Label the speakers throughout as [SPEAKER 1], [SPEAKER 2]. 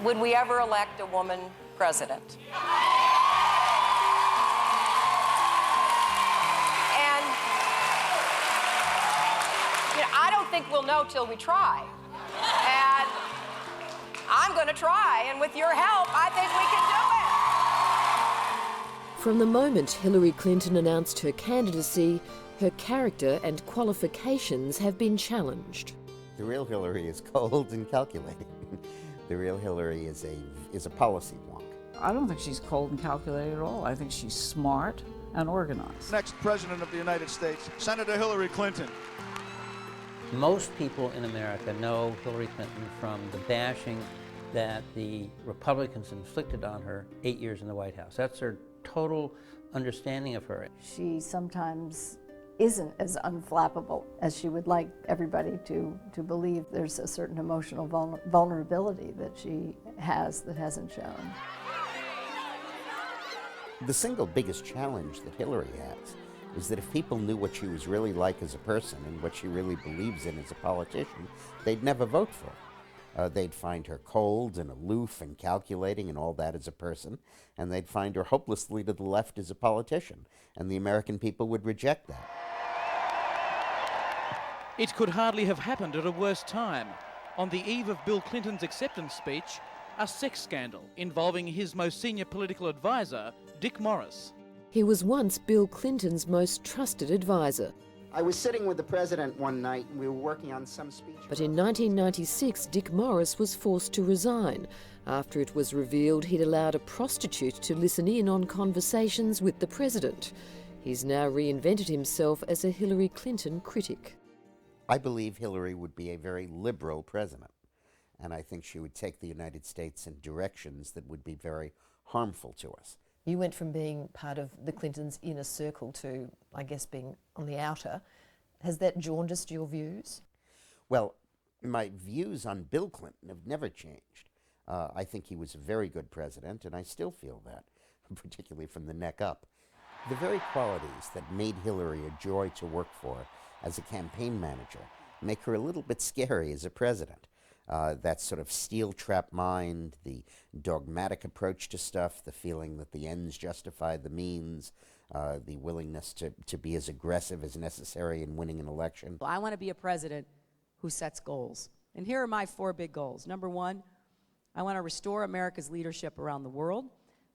[SPEAKER 1] would we ever elect a woman president? And I don't think we'll know till we try. And I'm going to try, and with your help, I think we can do it.
[SPEAKER 2] From the moment Hillary Clinton announced her candidacy, her character and qualifications have been challenged.
[SPEAKER 3] The real Hillary is cold and calculating. The real Hillary is a policy wonk.
[SPEAKER 4] I don't think she's cold and calculated at all. I think she's smart and organized.
[SPEAKER 5] Next President of the United States, Senator Hillary Clinton.
[SPEAKER 6] Most people in America know Hillary Clinton from the bashing that the Republicans inflicted on her 8 years in the White House. That's their total understanding of her.
[SPEAKER 7] She sometimes isn't as unflappable as she would like everybody to believe. There's a certain emotional vulnerability that she has that hasn't shown.
[SPEAKER 3] The single biggest challenge that Hillary has is that if people knew what she was really like as a person and what she really believes in as a politician, they'd never vote for her. They'd find her cold and aloof and calculating and all that as a person, and they'd find her hopelessly to the left as a politician, and the American people would reject that.
[SPEAKER 8] It could hardly have happened at a worse time. On the eve of Bill Clinton's acceptance speech, a sex scandal involving his most senior political advisor, Dick Morris.
[SPEAKER 2] He was once Bill Clinton's most trusted advisor.
[SPEAKER 9] I was sitting with the president one night and we were working on some speech.
[SPEAKER 2] But in 1996, Dick Morris was forced to resign after it was revealed he'd allowed a prostitute to listen in on conversations with the president. He's now reinvented himself as a Hillary Clinton critic.
[SPEAKER 3] I believe Hillary would be a very liberal president, and I think she would take the United States in directions that would be very harmful to us.
[SPEAKER 10] You went from being part of the Clintons' inner circle to, I guess, being on the outer. Has that jaundiced your views?
[SPEAKER 3] Well, my views on Bill Clinton have never changed. I think he was a very good president, and I still feel that, particularly from the neck up. The very qualities that made Hillary a joy to work for as a campaign manager make her a little bit scary as a president. That sort of steel trap mind, the dogmatic approach to stuff, the feeling that the ends justify the means, the willingness to be as aggressive as necessary in winning an election.
[SPEAKER 11] I want to be a president who sets goals. And here are my 4 big goals. Number 1, I want to restore America's leadership around the world.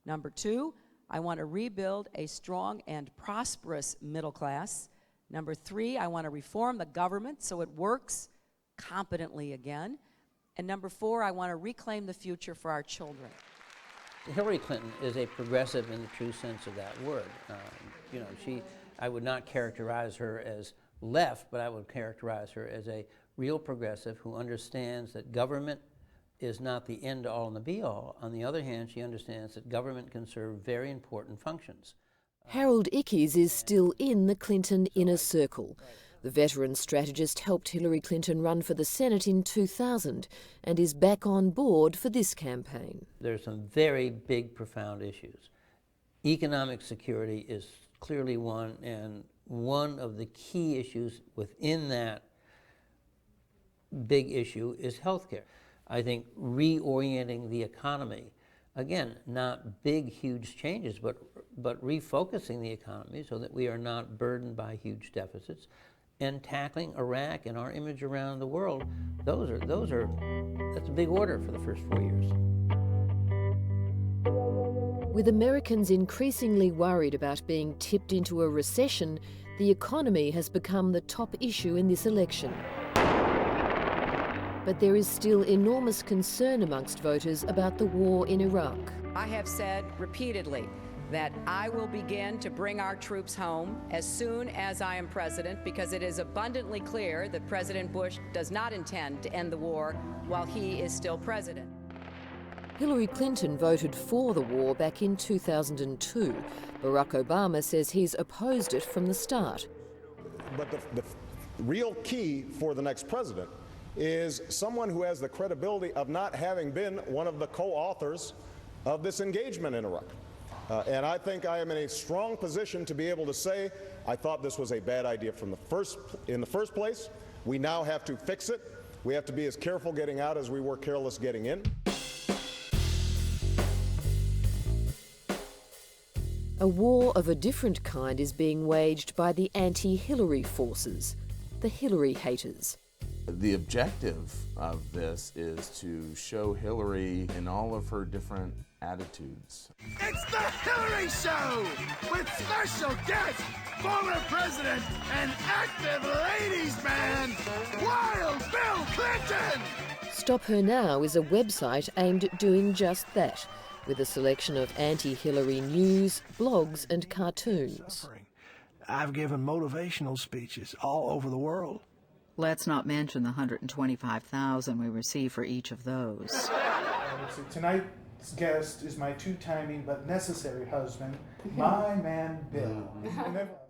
[SPEAKER 11] Number 2, I want to rebuild a strong and prosperous middle class. Number 3, I want to reform the government so it works competently again. And number 4, I want to reclaim the future for our children.
[SPEAKER 6] Hillary Clinton is a progressive in the true sense of that word. I would not characterize her as left, but I would characterize her as a real progressive who understands that government is not the end-all and the be-all. On the other hand, she understands that government can serve very important functions.
[SPEAKER 2] Harold Ickes is still in the Clinton inner circle. The veteran strategist helped Hillary Clinton run for the Senate in 2000 and is back on board for this campaign.
[SPEAKER 6] There's some very big, profound issues. Economic security is clearly one, and one of the key issues within that big issue is healthcare. I think reorienting the economy, again, not big, huge changes, but refocusing the economy so that we are not burdened by huge deficits, and tackling Iraq and our image around the world. That's a big order for the first 4 years.
[SPEAKER 2] With Americans increasingly worried about being tipped into a recession, the economy has become the top issue in this election. But there is still enormous concern amongst voters about the war in Iraq.
[SPEAKER 11] I have said repeatedly that I will begin to bring our troops home as soon as I am president, because it is abundantly clear that President Bush does not intend to end the war while he is still president.
[SPEAKER 2] Hillary Clinton voted for the war back in 2002. Barack Obama says he's opposed it from the start.
[SPEAKER 12] But the real key for the next president is someone who has the credibility of not having been one of the co-authors of this engagement in Iraq. And I think I am in a strong position to be able to say, I thought this was a bad idea in the first place. We now have to fix it. We have to be as careful getting out as we were careless getting in.
[SPEAKER 2] A war of a different kind is being waged by the anti-Hillary forces, the Hillary haters.
[SPEAKER 13] The objective of this is to show Hillary in all of her different attitudes.
[SPEAKER 14] It's the Hillary Show with special guest, former president and active ladies man, Wild Bill Clinton!
[SPEAKER 2] Stop Her Now is a website aimed at doing just that, with a selection of anti-Hillary news, blogs and cartoons.
[SPEAKER 15] I've given motivational speeches all over the world.
[SPEAKER 4] Let's not mention the $125,000 we receive for each of those.
[SPEAKER 16] Tonight's guest is my two-timing but necessary husband, my man Bill.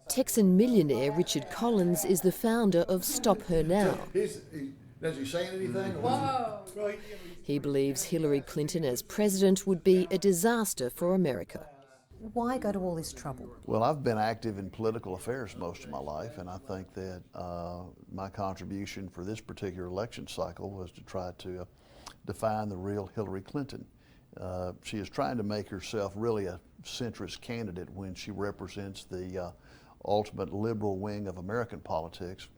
[SPEAKER 2] Texan millionaire Richard Collins is the founder of Stop Her Now.
[SPEAKER 17] Does he say anything?
[SPEAKER 2] Whoa. He believes Hillary Clinton as president would be a disaster for America.
[SPEAKER 10] Why go to all this trouble?
[SPEAKER 18] Well, I've been active in political affairs most of my life, and I think that my contribution for this particular election cycle was to try to define the real Hillary Clinton. She is trying to make herself really a centrist candidate when she represents the ultimate liberal wing of American politics,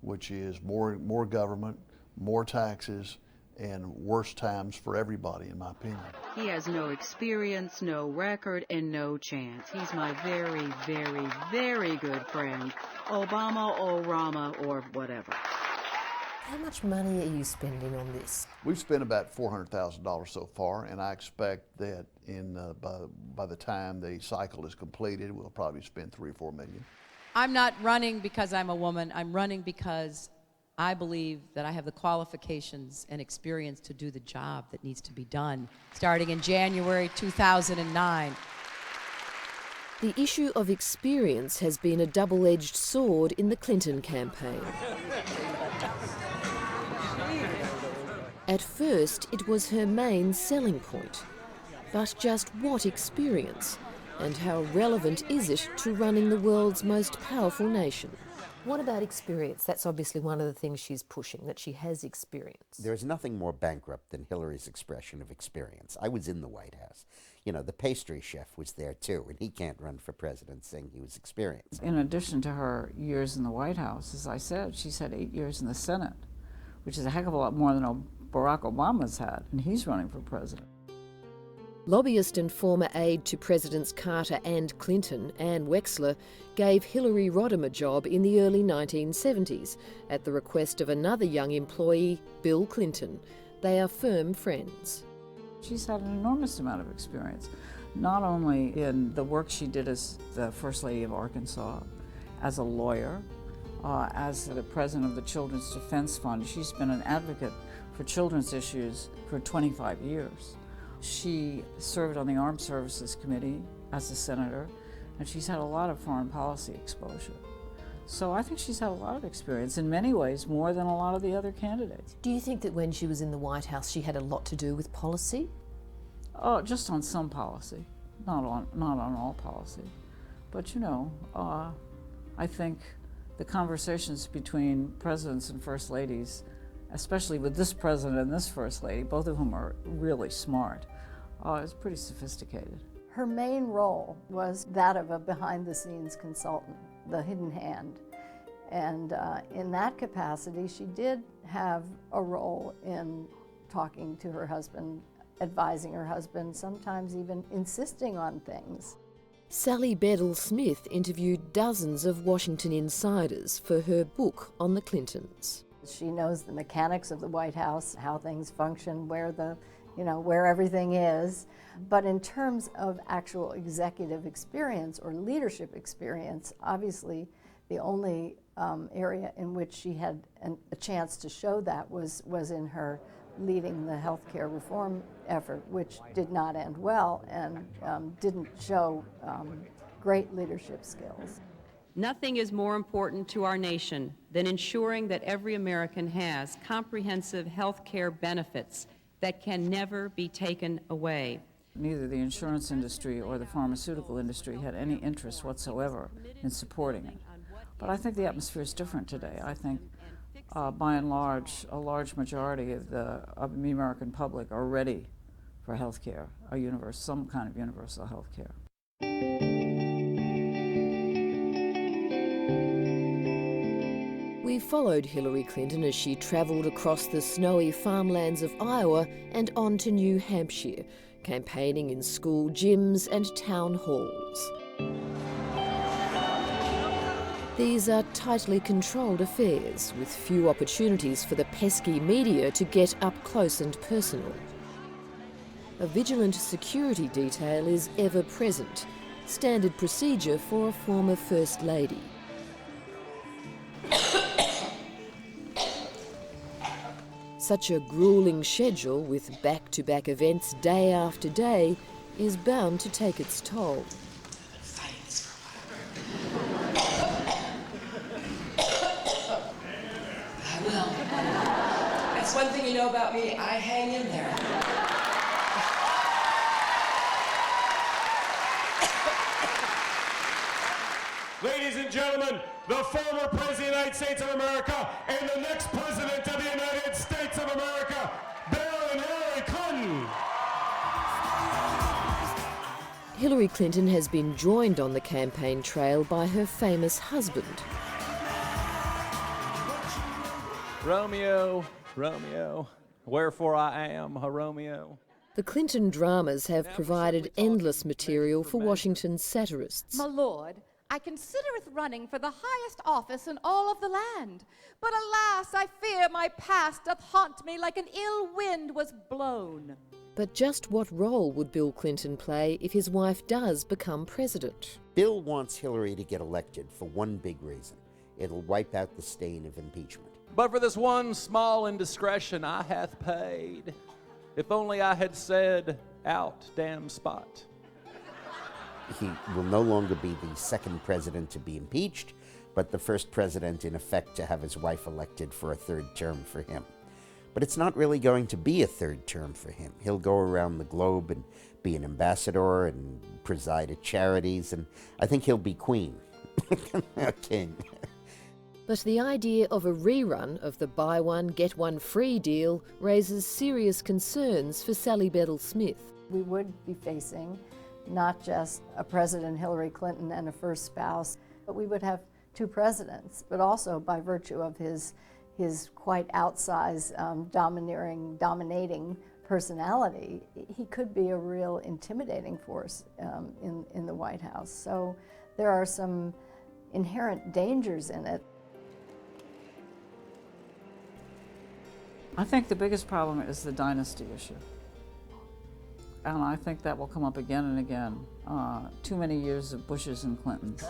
[SPEAKER 18] which is more government, more taxes, and worse times for everybody, in my opinion.
[SPEAKER 19] He has no experience, no record, and no chance. He's my very, very, very good friend, Obama or Rama or whatever.
[SPEAKER 10] How much money are you spending on this?
[SPEAKER 18] We've spent about $400,000 so far, and I expect that by the time the cycle is completed, we'll probably spend $3 or $4 million.
[SPEAKER 11] I'm not running because I'm a woman. I'm running because I believe that I have the qualifications and experience to do the job that needs to be done, starting in January 2009.
[SPEAKER 2] The issue of experience has been a double-edged sword in the Clinton campaign. At first, it was her main selling point. But just what experience? And how relevant is it to running the world's most powerful nation?
[SPEAKER 10] What about experience? That's obviously one of the things she's pushing, that she has experience.
[SPEAKER 3] There's nothing more bankrupt than Hillary's expression of experience. I was in the White House. You know, the pastry chef was there too, and he can't run for president saying he was experienced.
[SPEAKER 4] In addition to her years in the White House, as I said, she's had 8 years in the Senate, which is a heck of a lot more than Barack Obama's had, and he's running for president.
[SPEAKER 2] Lobbyist and former aide to Presidents Carter and Clinton, Ann Wexler, gave Hillary Rodham a job in the early 1970s at the request of another young employee, Bill Clinton. They are firm friends.
[SPEAKER 4] She's had an enormous amount of experience, not only in the work she did as the First Lady of Arkansas, as a lawyer, as the president of the Children's Defense Fund. She's been an advocate for children's issues for 25 years. She served on the Armed Services Committee as a senator, and she's had a lot of foreign policy exposure. So I think she's had a lot of experience, in many ways more than a lot of the other candidates.
[SPEAKER 10] Do you think that when she was in the White House she had a lot to do with policy?
[SPEAKER 4] Oh, just on some policy, not on all policy. But you know, I think the conversations between presidents and first ladies, especially with this president and this first lady, both of whom are really smart, is pretty sophisticated.
[SPEAKER 7] Her main role was that of a behind-the-scenes consultant, the hidden hand. And in that capacity, she did have a role in talking to her husband, advising her husband, sometimes even insisting on things.
[SPEAKER 2] Sally Bedell-Smith interviewed dozens of Washington insiders for her book on the Clintons.
[SPEAKER 7] She knows the mechanics of the White House, how things function, where everything is. But in terms of actual executive experience or leadership experience, obviously the only area in which she had a chance to show that was in her leading the healthcare reform effort, which did not end well and didn't show great leadership skills.
[SPEAKER 20] Nothing is more important to our nation than ensuring that every American has comprehensive health care benefits that can never be taken away.
[SPEAKER 4] Neither the insurance industry or the pharmaceutical industry had any interest whatsoever in supporting it. But I think the atmosphere is different today. I think, by and large, a large majority of the American public are ready for health care, some kind of universal health care.
[SPEAKER 2] We followed Hillary Clinton as she travelled across the snowy farmlands of Iowa and on to New Hampshire, campaigning in school gyms and town halls. These are tightly controlled affairs, with few opportunities for the pesky media to get up close and personal. A vigilant security detail is ever present, standard procedure for a former First Lady. Such a gruelling schedule with back-to-back events day after day is bound to take its toll.
[SPEAKER 21] I will. That's one thing you know about me, I hang in there.
[SPEAKER 22] Ladies and gentlemen, the former President of the United States of America and the next President of the United States of America, Bill and Hillary Clinton.
[SPEAKER 2] Hillary Clinton has been joined on the campaign trail by her famous husband.
[SPEAKER 23] Romeo, Romeo, wherefore I am a Romeo.
[SPEAKER 2] The Clinton dramas have provided endless material for Washington's satirists.
[SPEAKER 24] My lord, I considereth running for the highest office in all of the land. But alas, I fear my past doth haunt me like an ill wind was blown.
[SPEAKER 2] But just what role would Bill Clinton play if his wife does become president?
[SPEAKER 3] Bill wants Hillary to get elected for one big reason. It'll wipe out the stain of impeachment.
[SPEAKER 23] But for this one small indiscretion I hath paid. If only I had said, out damn spot.
[SPEAKER 3] He will no longer be the second president to be impeached, but the first president, in effect, to have his wife elected for a third term for him. But it's not really going to be a third term for him. He'll go around the globe and be an ambassador and preside at charities, and I think he'll be queen. A king.
[SPEAKER 2] But the idea of a rerun of the buy one, get one free deal raises serious concerns for Sally Bedell Smith.
[SPEAKER 7] We would be facing not just a President Hillary Clinton and a first spouse, but we would have two presidents, but also by virtue of his quite outsized, dominating personality, he could be a real intimidating force in the White House. So there are some inherent dangers in it.
[SPEAKER 4] I think the biggest problem is the dynasty issue. And I think that will come up again and again. Too many years of Bushes and Clintons.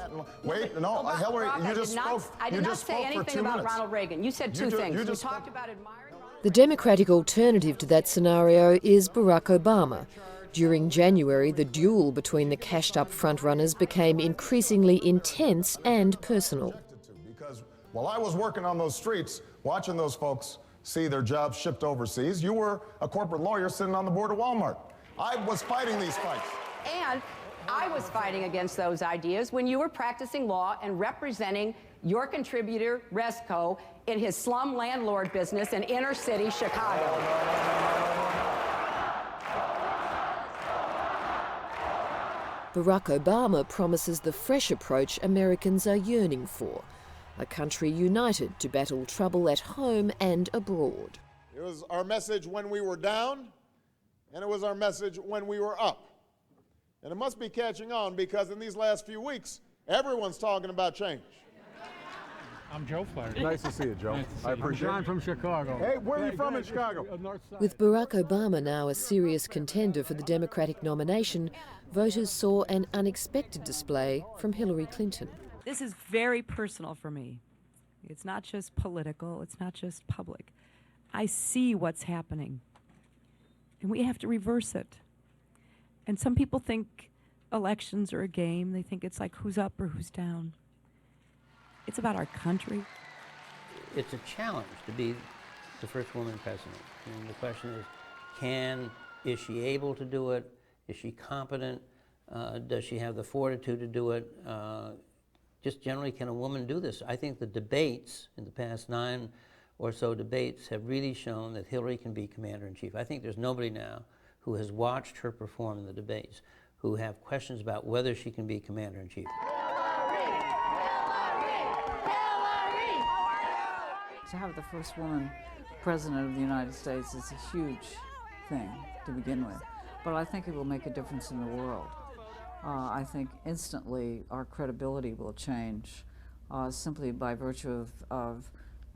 [SPEAKER 12] Wait, no, Hillary, you just spoke.
[SPEAKER 1] I did not say anything about Ronald Reagan. You said two things. You talked about admiring Ronald.
[SPEAKER 2] The Democratic alternative to that scenario is Barack Obama. During January, the duel between the cashed-up frontrunners became increasingly intense and personal.
[SPEAKER 12] Because while I was working on those streets, watching those folks see their jobs shipped overseas, you were a corporate lawyer sitting on the board of Walmart. I was fighting these fights.
[SPEAKER 1] And I was fighting against those ideas when you were practicing law and representing your contributor, Resco, in his slum landlord business in inner city Chicago.
[SPEAKER 2] Barack Obama promises the fresh approach Americans are yearning for, a country united to battle trouble at home and abroad.
[SPEAKER 12] It was our message when we were down, and it was our message when we were up. And it must be catching on because in these last few weeks, everyone's talking about change.
[SPEAKER 25] I'm Joe Flaherty.
[SPEAKER 12] Nice to see you, Joe. I appreciate it.
[SPEAKER 25] I'm from Chicago.
[SPEAKER 12] Hey, where are you from in Chicago?
[SPEAKER 2] With Barack Obama now a serious contender for the Democratic nomination, voters saw an unexpected display from Hillary Clinton.
[SPEAKER 26] This is very personal for me. It's not just political, it's not just public. I see what's happening, and we have to reverse it. And some people think elections are a game. They think it's like who's up or who's down. It's about our country.
[SPEAKER 6] It's a challenge to be the first woman president. And the question is, is she able to do it? Is she competent? Does she have the fortitude to do it? Just generally, can a woman do this? I think the debates, in the past 9 or so debates, have really shown that Hillary can be commander-in-chief. I think there's nobody now who has watched her perform in the debates who have questions about whether she can be commander-in-chief.
[SPEAKER 4] To have the first woman president of the United States is a huge thing to begin with, but I think it will make a difference in the world. I think instantly our credibility will change simply by virtue of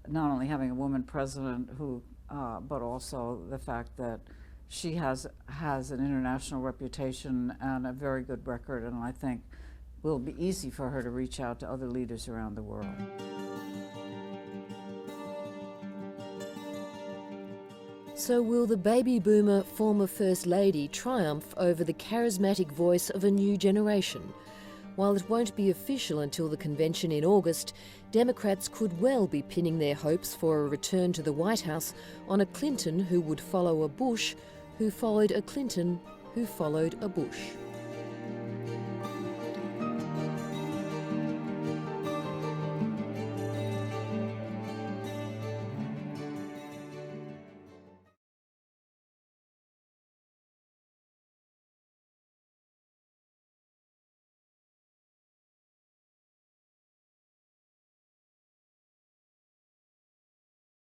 [SPEAKER 4] not only having a woman president who, but also the fact that she has an international reputation and a very good record, and I think it will be easy for her to reach out to other leaders around the world.
[SPEAKER 2] So will the baby boomer former First Lady triumph over the charismatic voice of a new generation? While it won't be official until the convention in August, Democrats could well be pinning their hopes for a return to the White House on a Clinton who would follow a Bush, who followed a Clinton, who followed a Bush.